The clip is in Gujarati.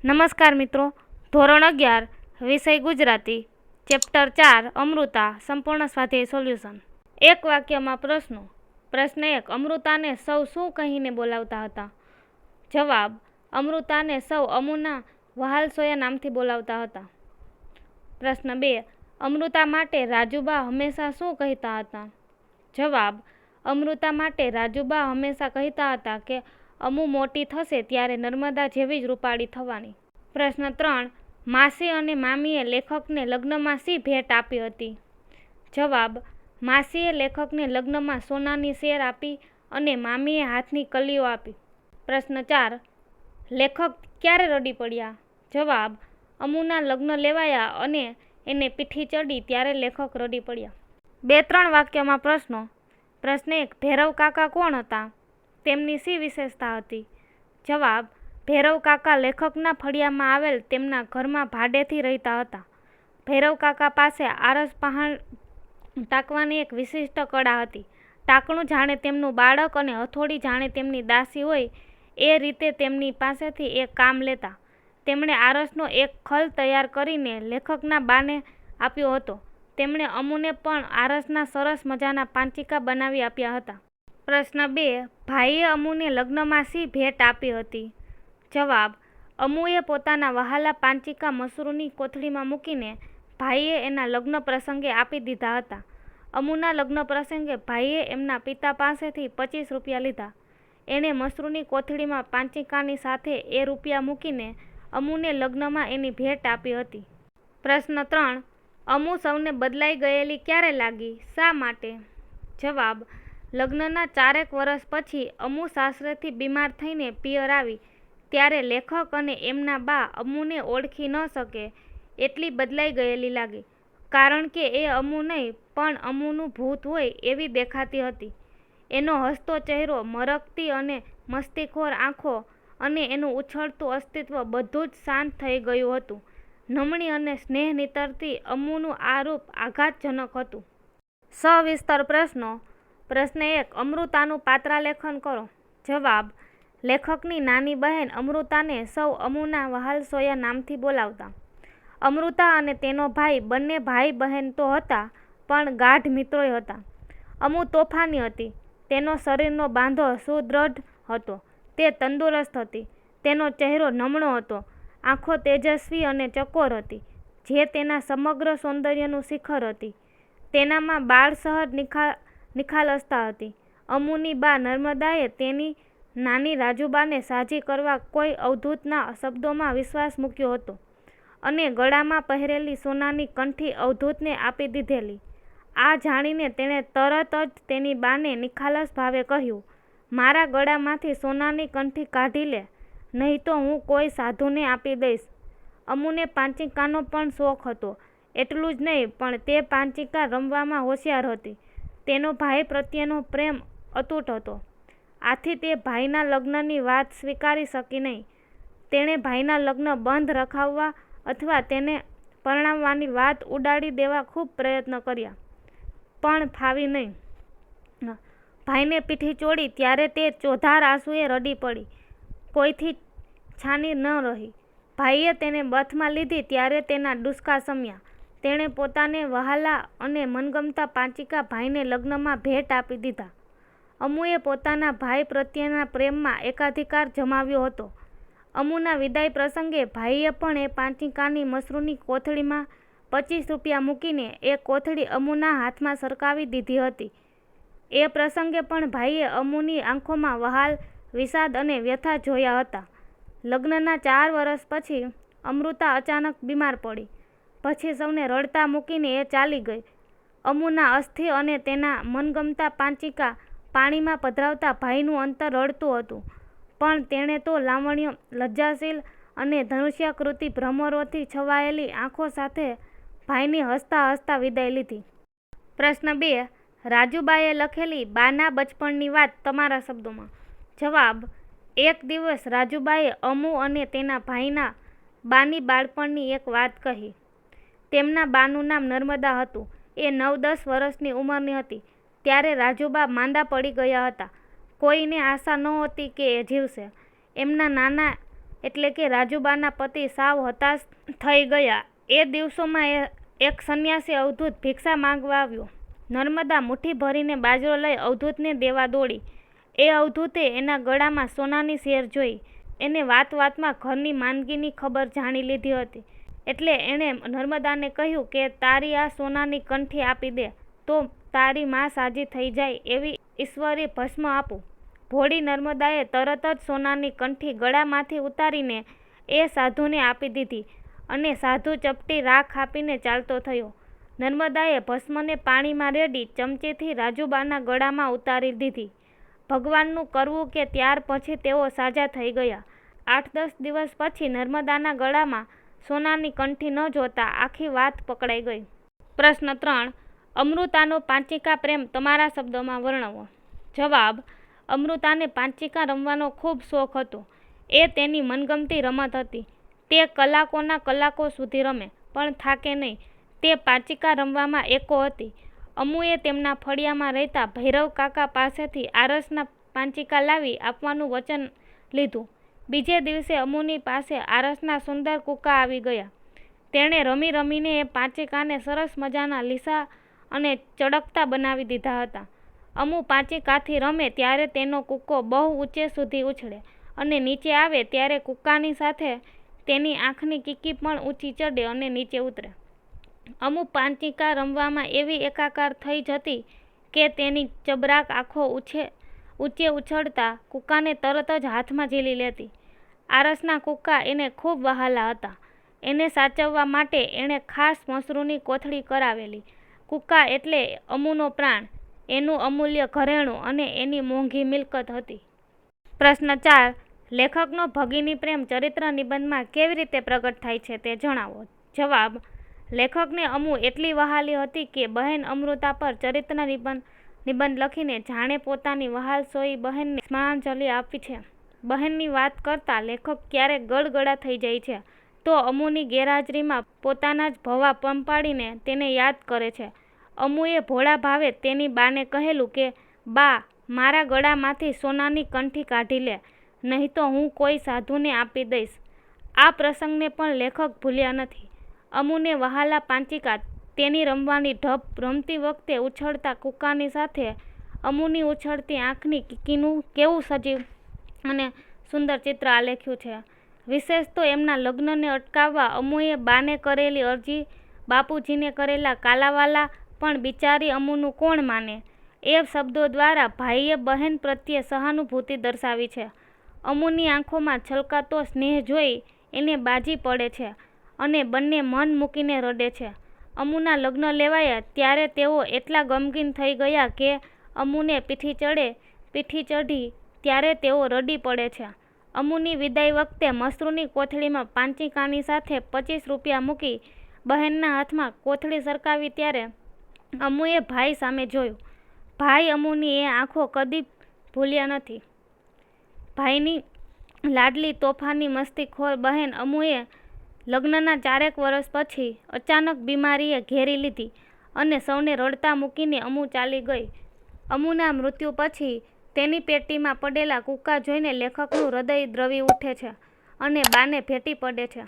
નમસ્કાર મિત્રો, ધોરણ 11 વિષય ગુજરાતી, ચેપ્ટર 4 અમૃતા સંપૂર્ણ સ્વાધ્યાય સોલ્યુશન. એક વાક્યમાં પ્રશ્નો. પ્રશ્ન 1. અમૃતાને સૌ શું કહીને બોલાવતા હતા? જવાબ. અમૃતાને સૌ અમુના વહાલસોયા નામથી બોલાવતા હતા. પ્રશ્ન 2. અમૃતા માટે રાજુબા હંમેશા શું કહેતા હતા? જવાબ. અમૃતા માટે રાજુબા હંમેશા કહેતા હતા કે અમુ મોટી થશે ત્યારે નર્મદા જેવી જ રૂપાળી થવાની. પ્રશ્ન 3. માસી અને મામીએ લેખકને લગ્નમાં શી ભેટ આપી હતી? જવાબ. માસીએ લેખકને લગ્નમાં સોનાની સેર આપી અને મામીએ હાથની કલીઓ આપી. પ્રશ્ન 4. લેખક ક્યારે રડી પડ્યા? જવાબ. અમુના લગ્ન લેવાયા અને એને પીઠી ચડી ત્યારે લેખક રડી પડ્યા. 2-3 વાક્યમાં પ્રશ્નો. પ્રશ્ન 1. ભૈરવ કાકા કોણ હતા? તેમની શી વિશેષતા હતી? જવાબ. ભૈરવ કાકા લેખકના ફળિયામાં આવેલ તેમના ઘરમાં ભાડેથી રહેતા હતા. ભૈરવ કાકા પાસે આરસ પહાણ ટાંકવાની એક વિશિષ્ટ કળા હતી. ટાંકણું જાણે તેમનું બાળક અને હથોડી જાણે તેમની દાસી હોય એ રીતે તેમની પાસેથી એ કામ લેતા. તેમણે આરસનો એક ખલ તૈયાર કરીને લેખકના બાને આપ્યો હતો. તેમણે અમુને પણ આરસના સરસ મજાના પાંચિકા બનાવી આપ્યા હતા. પ્રશ્ન 2. ભાઈએ અમુને લગ્નમાં શી ભેટ આપી હતી? જવાબ. અમુએ પોતાના વહાલા પાંચિકા મસરૂની કોથળીમાં મૂકીને ભાઈએ એના લગ્ન પ્રસંગે આપી દીધા હતા. અમુના લગ્ન પ્રસંગે ભાઈએ એમના પિતા પાસેથી 25 રૂપિયા લીધા. એણે મસરૂની કોથળીમાં પાંચિકાની સાથે એ રૂપિયા મૂકીને અમુને લગ્નમાં એની ભેટ આપી હતી. પ્રશ્ન 3. અમુ સૌને બદલાઈ ગયેલી ક્યારે લાગી? શા માટે? જવાબ. લગ્નના 4 વર્ષ પછી અમુ સાસરેથી બીમાર થઈને પિયર આવી ત્યારે લેખક અને એમના બા અમુને ઓળખી ન શકે એટલી બદલાઈ ગયેલી લાગી. કારણ કે એ અમુ નહીં પણ અમુનું ભૂત હોય એવી દેખાતી હતી. એનો હસતો ચહેરો, મરકતી અને મસ્તીખોર આંખો અને એનું ઉછળતું અસ્તિત્વ બધું જ શાંત થઈ ગયું હતું. નમણી અને સ્નેહ નીતરતી અમુનું આ રૂપ આઘાતજનક હતું. સવિસ્તર પ્રશ્નો. પ્રશ્ન 1. અમૃતાનું પાત્રાલેખન કરો. જવાબ. લેખકની નાની બહેન અમૃતાને સૌ અમુના વહાલસોયા નામથી બોલાવતા. અમૃતા અને તેનો ભાઈ બંને ભાઈ બહેન તો હતા પણ ગાઢ મિત્રોય હતા. અમુ તોફાની હતી. તેનો શરીરનો બાંધો સુદ્રઢ હતો. તે તંદુરસ્ત હતી. તેનો ચહેરો નમણો હતો. આંખો તેજસ્વી અને ચકોર હતી જે તેના સમગ્ર સૌંદર્યનું શિખર હતી. તેનામાં બાળ સહજ નિખાલસતા હતી. અમુની બા નર્મદાએ તેની નાની રાજુબાને સાજી કરવા કોઈ અવધૂતના શબ્દોમાં વિશ્વાસ મૂક્યો હતો અને ગળામાં પહેરેલી સોનાની કંઠી અવધૂતને આપી દીધેલી. આ જાણીને તેણે તરત જ તેની બાને નિખાલસ ભાવે કહ્યું, મારા ગળામાંથી સોનાની કંઠી કાઢી લે, નહીં તો હું કોઈ સાધુને આપી દઈશ. અમુને પાંચિકાનો પણ શોખ હતો. એટલું જ નહીં પણ તે પાંચિકા રમવામાં હોશિયાર હતી. તેનો ભાઈ પ્રત્યેનો પ્રેમ અતૂટ હતો. આથી તે ભાઈના લગ્નની વાત સ્વીકારી શકી નહીં. તેણે ભાઈના લગ્ન બંધ રખાવવા અથવા તેને પરણાવવાની વાત ઉડાડી દેવા ખૂબ પ્રયત્ન કર્યા પણ ફાવી નહીં. ભાઈને પીઠી ચોડી ત્યારે તે ચોધાર આંસુએ રડી પડી. કોઈથી છાની ન રહી. ભાઈએ તેને બથમાં લીધી ત્યારે તેના ડૂસકા શમ્યા. તેણે પોતાને વહાલા અને મનગમતા પાંચિકા ભાઈને લગ્નમાં ભેટ આપી દીધા. અમુએ પોતાના ભાઈ પ્રત્યેના પ્રેમમાં એકાધિકાર જમાવ્યો હતો. અમુના વિદાય પ્રસંગે ભાઈએ પણ એ પાંચિકાની મસરૂની કોથળીમાં 25 રૂપિયા મૂકીને એ કોથળી અમુના હાથમાં સરકાવી દીધી હતી. એ પ્રસંગે પણ ભાઈએ અમુની આંખોમાં વહાલ, વિષાદ અને વ્યથા જોયા હતા. લગ્નના 4 વર્ષ પછી અમૃતા અચાનક બીમાર પડી. પછી સૌને રડતા મૂકીને એ ચાલી ગઈ. અમુના અસ્થિ અને તેના મનગમતા પાંચિકા પાણીમાં પધરાવતા ભાઈનું અંતર રડતું હતું પણ તેણે તો લાવણ્ય, લજ્જાશીલ અને ધનુષ્યાકૃતિ ભ્રમરોથી છવાયેલી આંખો સાથે ભાઈની હસતા હસતા વિદાય લીધી. પ્રશ્ન 2. રાજુબાએ લખેલી બાના બચપણની વાત તમારા શબ્દોમાં. જવાબ. એક દિવસ રાજુબાએ અમુ અને તેના ભાઈના બાની બાળપણની એક વાત કહી. તેમના બાનું નામ નર્મદા હતું. એ 9-10 વર્ષની ઉંમરની હતી ત્યારે રાજુબા માંદા પડી ગયા હતા. કોઈને આશા નહોતી કે એ જીવશે. એમના નાના એટલે કે રાજુબાના પતિ સાવ હતાશ થઈ ગયા. એ દિવસોમાં એક સંન્યાસી અવધૂત ભિક્ષા માંગવા આવ્યો. નર્મદા મુઠ્ઠી ભરીને બાજરો લઈ અવધૂતને દેવા દોડી. એ અવધૂતે એના ગળામાં સોનાની સેર જોઈ. એને વાતમાં ઘરની માંદગીની ખબર જાણી લીધી હતી. એટલે એણે નર્મદાને કહ્યું કે તારી આ સોનાની કંઠી આપી દે તો તારી માં સાજી થઈ જાય એવી ઈશ્વરી ભસ્મ આપું. ભોળી નર્મદાએ તરત જ સોનાની કંઠી ગળામાંથી ઉતારીને એ સાધુને આપી દીધી અને સાધુ ચપટી રાખ આપીને ચાલતો થયો. નર્મદાએ ભસ્મને પાણીમાં રેડી ચમચીથી રાજુબાના ગળામાં ઉતારી દીધી. ભગવાનનું કરવું કે ત્યાર પછી તેઓ સાજા થઈ ગયા. 8-10 દિવસ પછી નર્મદાના ગળામાં સોનાની કંઠી ન જોતા આખી વાત પકડાઈ ગઈ. પ્રશ્ન 3. અમૃતાનો પાંચિકા પ્રેમ તમારા શબ્દોમાં વર્ણવો. જવાબ. અમૃતાને પાંચિકા રમવાનો ખૂબ શોખ હતો. એ તેની મનગમતી રમત હતી. તે કલાકોના કલાકો સુધી રમે પણ થાકે નહીં. તે પાંચિકા રમવામાં એકો હતી. અમુએ તેમના ફળિયામાં રહેતા ભૈરવ કાકા પાસેથી આરસના પાંચિકા લાવી આપવાનું વચન લીધું. બીજે દિવસે અમુની પાસે આરસના સુંદર કૂકા આવી ગયા. તેણે રમી રમીને એ પાંચિકાને સરસ મજાના લીસા અને ચળકતા બનાવી દીધા હતા. અમુ પાંચિકાથી રમે ત્યારે તેનો કૂકો બહુ ઊંચે સુધી ઉછળે અને નીચે આવે ત્યારે કૂકાની સાથે તેની આંખની કીકી પણ ઊંચી ચડે અને નીચે ઉતરે. અમુ પાંચિકા રમવામાં એવી એકાકાર થઈ જતી કે તેની ચબરાક આંખો ઊંચે ઉછળતા કૂકાને તરત જ હાથમાં ઝીલી લેતી. આરસના કૂકા એને ખૂબ વહાલા હતા. એને સાચવવા માટે એણે ખાસ મસરૂની કોથળી કરાવેલી. કૂકા એટલે અમુનો પ્રાણ, એનું અમૂલ્ય ઘરેણું અને એની મોંઘી મિલકત હતી. પ્રશ્ન 4. લેખકનો ભગિની પ્રેમ ચરિત્ર નિબંધમાં કેવી રીતે પ્રગટ થાય છે તે જણાવો. જવાબ. લેખકને અમુ એટલી વહાલી હતી કે બહેન અમૃતા પર ચરિત્ર નિબંધ લખીને જાણે પોતાની વહાલસોઈ બહેનને સ્મરણાંજલિ આપી છે. બહેનની વાત કરતા લેખક ક્યારેક ગળગળા થઈ જાય છે તો અમુની ગેરહાજરીમાં પોતાના જ ભવા પંપાડીને તેને યાદ કરે છે. અમુએ ભોળા ભાવે તેની બાને કહેલું કે બા, મારા ગળામાંથી સોનાની કંઠી કાઢી લે, નહીં તો હું કોઈ સાધુને આપી દઈશ. આ પ્રસંગને પણ લેખક ભૂલ્યા નથી. અમુને વહાલા પાંચિકા, તેની રમવાની ઢબ, રમતી વખતે ઉછળતા કૂકાની સાથે અમુની ઉછળતી આંખની કીકીનું કેવું સજીવ અને સુંદર ચિત્ર આલેખ્યું છે. વિશેષ તો એમના લગ્નને અટકાવવા અમુએ બાને કરેલી અરજી, બાપુજીને કરેલા કાલાવાલા પણ બિચારી અમુનું કોણ માને. એ શબ્દો દ્વારા ભાઈએ બહેન પ્રત્યે સહાનુભૂતિ દર્શાવી છે. અમુની આંખોમાં છલકાતો સ્નેહ જોઈ એને બાજી પડે છે અને બંને મન મૂકીને રડે છે. અમુના લગ્ન લેવાયા ત્યારે તેઓ એટલા ગમગીન થઈ ગયા કે અમુને પીઠી ચઢી ત્યારે તેઓ રડી પડે છે. અમુની વિદાય વખતે મસરૂની કોથળીમાં પાંચિકાની સાથે 25 રૂપિયા મૂકી બહેનના હાથમાં કોથળી સરકાવી ત્યારે અમુએ ભાઈ સામે જોયું. ભાઈ અમુની એ આંખો કદી ભૂલ્યા નથી. ભાઈની લાડલી તોફાની મસ્તીખોર બહેન અમુએ લગ્નના 4 વર્ષ પછી અચાનક બીમારીએ ઘેરી લીધી અને સૌને રડતા મૂકીને અમુ ચાલી ગઈ. અમુના મૃત્યુ પછી તેની પેટીમાં પડેલા કૂકા જોઈને લેખકનું હૃદય દ્રવી ઉઠે છે અને બાને ભેટી પડે છે.